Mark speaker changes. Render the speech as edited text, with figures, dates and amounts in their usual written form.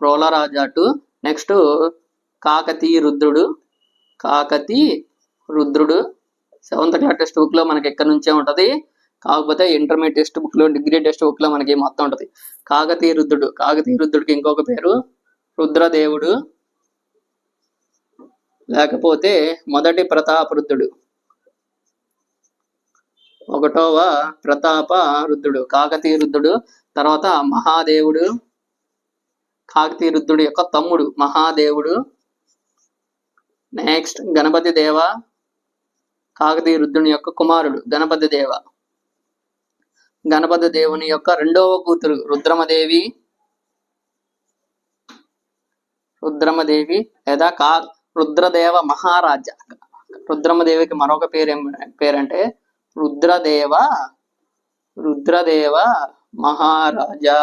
Speaker 1: ప్రోలరాజా 2. Next Kakatiya రుద్రుడు 7th class text book లో మనకి ఎక్కడి నుంచే ఉంటది, కాకపోతే ఇంటర్మీడియట్ టెక్స్ట్ బుక్ లో, డిగ్రీ టెక్స్ట్ బుక్ లో మనకి మొత్తం ఉంటది. కాకతీయ రుద్రుడికి ఇంకొక పేరు రుద్రదేవుడు, లేకపోతే మొదటి ప్రతాపరుద్రుడు, 1వ ప్రతాపరుద్రుడు కాకతీయ రుద్రుడు. తర్వాత మహాదేవుడు, కాకతీయ రుద్రుడు యొక్క తమ్ముడు మహాదేవుడు. నెక్స్ట్ గణపతి దేవ, కాకతీయ రుద్రుని యొక్క కుమారుడు గణపతి దేవ. గణపతి దేవుని యొక్క 2వ కూతురు రుద్రమదేవి లేదా రుద్రదేవ మహారాజా. రుద్రమదేవికి మరొక పేరంటే రుద్రదేవ మహారాజా.